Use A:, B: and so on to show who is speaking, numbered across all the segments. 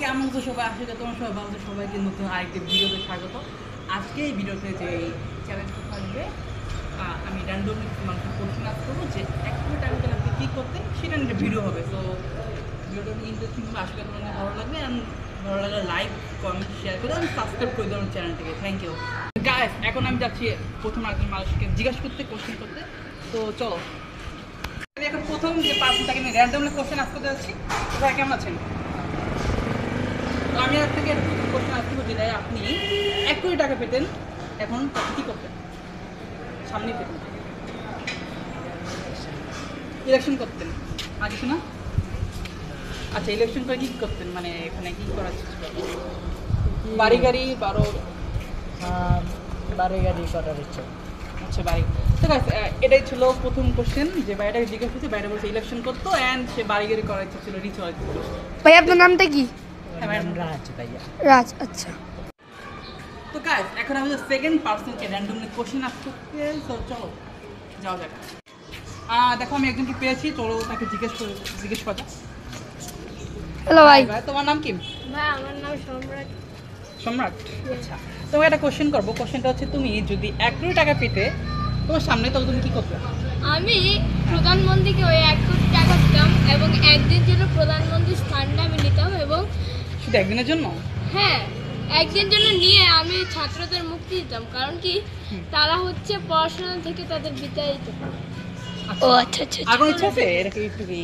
A: কেমন আছো সবাই? আশা করি তোমরা সবাই ভালো আছো। সবাইকে নতুন আরেকটি ভিডিওতে স্বাগত। আজকে এই ভিডিওতে যে চ্যালেঞ্জ থাকবে, আমি র্যান্ডমলি মানুষের কোশ্চেন আস করবো যে 1 কোটি টাকা পেলে আপনি কী করতেন, সেটা নিয়ে ভিডিও হবে। সো ভিডিওটা ইন্টারেস্টিং হবে, আশা করি তোমাদের ভালো লাগবে। অ্যান্ড ভালো লাগলে লাইক, কমেন্ট, শেয়ার করে আমি সাবস্ক্রাইব করে দেবো চ্যানেলটিকে। Thank you guys. এখন আমি যাচ্ছি প্রথম একজন মানুষকে জিজ্ঞাসা করতে, কোশ্চেন করতে। তো চলো, আমি এখন প্রথম যে পার্সনটাকে আমি র্যান্ডমলি কোশ্চেন আস করতে যাচ্ছি। ওরা কেমন আছেন? তো আমি আপনাকে কোশ্চেন আসতে বলছি, তাই আপনি 1 কোটি টাকা পেতেন, এখন কী করতেন? সামনে পেতেন, ইলেকশন করতেন, আর কিছু না? আচ্ছা, ইলেকশন করে কী করতেন, মানে এখানে কী করার চেষ্টা করতেন? বাড়ি গাড়ি
B: বাড়ি গাড়ি করার ইচ্ছা।
A: আচ্ছা, বাড়ি। ঠিক আছে, এটাই ছিল প্রথম কোশ্চেন যে বাইরেটাকে জিজ্ঞেস করছে। বাইরে বলছে ইলেকশন করতো অ্যান্ড সে বাড়ি গাড়ি করার ইচ্ছা ছিল, রিচ হওয়ার ইচ্ছা ছিল।
C: ভাই আপনার নামটা কি?
B: রাজ ভাইয়া।
C: রাজ। আচ্ছা,
A: তো গাইস, এখন আমি সেকেন্ড পার্সনকে র্যান্ডমলি কোশ্চেন আস করতে। তো চলো যাওয়া যাক। দেখো, আমি একজনকে পেয়েছি, চলো তাকে জিজ্ঞেস করা যাক।
C: হ্যালো ভাই।
A: তোমার নাম কি?
C: ভাই আমার নাম সম্রাট।
A: সম্রাট। আচ্ছা, তোমাকে একটা কোশ্চেন করবো। কোশ্চেনটা হচ্ছে, তুমি যদি 1 কোটি টাকা পেতে তোমার সামনে, তাহলে তুমি কী করতে?
D: আমি প্রধানমন্ত্রীকে ওই 1 কোটি টাকা দিতাম এবং একদিন জন্য প্রধানমন্ত্রীর স্থানটা আমি নিতাম এবং
A: শুধু একদিনের জন্য?
D: হ্যাঁ, একদিন জন্য নিয়ে আমি ছাত্রদের মুক্তি দিতাম, কারণ কি তারা হচ্ছে পড়াশোনা থেকে তাদের বিতাড়িত।
C: ও আচ্ছা আচ্ছা।
A: আর কোনো ইচ্ছা আছে? এটা কি একটু কি?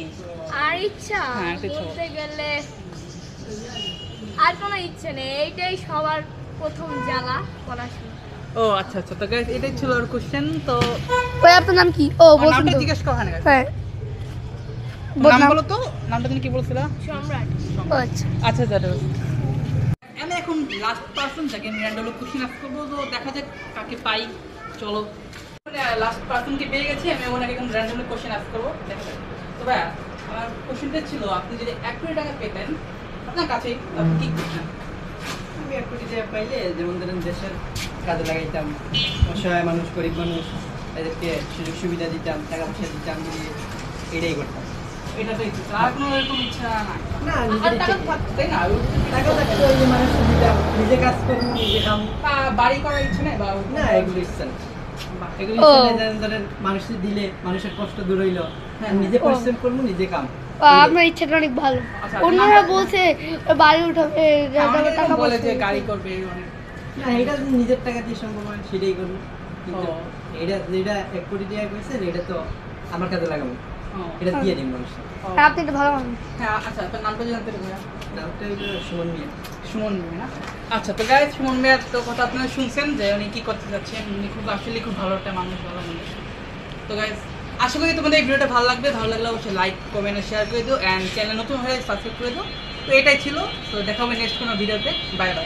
D: আর ইচ্ছা
A: হ্যাঁ, একটু ইচ্ছা।
D: বলতে গেলে আর কোনো ইচ্ছে নেই, এইটাই সবার প্রথম জ্বালা, পড়াশোনা।
A: ও আচ্ছা আচ্ছা। তো গাইস, এটাই ছিল ওর কোশ্চেন। তো
C: ভাই আপনার নাম কি? ও বলুন
A: নামটা
C: তো।
A: জিজ্ঞেস করা হয় না guys।
C: হ্যাঁ,
A: নাম বলো তো, নামটা তুমি কি বলছিলা?
D: সম্রাট।
C: ও আচ্ছা।
A: আচ্ছা দাদা, আমি এখন লাস্ট পার্সন যাকে আমি র্যান্ডমলি কোশ্চেন আস করবো। তো দেখা যাক কাকে পাই। চলো, লাস্ট পার্সনকে পেয়ে গেছি। আমি ওনাকে এখন র্যান্ডমলি কোশ্চেন আস করবো, দেখা যাক। তো ভাইয়া, আমার কোশ্চেনটা ছিল, আপনি যদি 1 কোটি টাকা পেতেন আপনার কাছেই, আপনি কী করতেন?
B: আমি 1 কোটি টাকা পাইলে যেমন ধরেন দেশের কাজে লাগাইতাম, অসহায় মানুষ, গরিব মানুষ, এদেরকে সুযোগ সুবিধা দিতাম, টাকা পয়সা দিতাম, দিয়ে এটাই করতাম।
A: এটা তো ইচ্ছা, আর কোনো এরকম ইচ্ছা নাই?
B: না,
A: আর
B: নিজের
A: টাকা
B: ইচ্ছে।
A: থাকতো, তাই না?
B: টাকা থাকলে ওই যে মানুষ দিতাম, নিজে কাজ করবো, নিজে খাম।
A: বাড়ি করার ইচ্ছা নেই বা
B: না, এগুলো ইচ্ছা না।
A: বাহ।
B: এগুলো ইচ্ছা নেই, যেমন ধরেন মানুষের দিলে মানুষের কষ্ট দূর হইলো,
A: হ্যাঁ,
B: নিজে পরিশ্রম করবো, নিজে কাম।
C: আপনার ইচ্ছাটা অনেক ভালো।
A: আচ্ছা,
C: অন্যরা
A: নামটা-
C: বলছে বাড়ি উঠাবে,
A: আমাকে
C: টাকা
A: বলে
C: পয়সা
A: যে
C: দিতে।
A: গাড়ি করবে অনেক।
B: না, এটা যদি নিজের টাকা দিয়ে সম্ভব হয় সেটাই করবো, কিন্তু
A: ও।
B: এটা যেটা 1 কোটি টাকা করেছেন এটা তো আমার কাজে লাগাবো,
A: ও,
B: এটা দিয়ে দিন মানুষকে।
A: ও।
C: হ্যাঁ, আপনি তো ভালো মানুষ।
A: হ্যাঁ, আচ্ছা, আপনার নামটা জানতে পারি ভাইয়া?
B: নামটা হইলো সুমন মিয়া।
A: সুমন মিয়া। আচ্ছা, তো গাইস, সুমন মিয়ার তো কথা আপনারা শুনছেন যে উনি কি করতে যাচ্ছেন। উনি আসলে খুব ভালো একটা মানুষ, ভালো মানুষ। তো গাইস, আশা করি তোমাদের এই ভিডিওটা ভালো লাগবে। ভালো লাগলে অবশ্যই লাইক, কমেন্ট, শেয়ার করে দিও অ্যান্ড চ্যানেল নতুন হয়ে সাবস্ক্রাইব করে দিও। তো এটাই ছিল। তো দেখা হবে নেক্সট কোনো ভিডিওতে। Bye bye.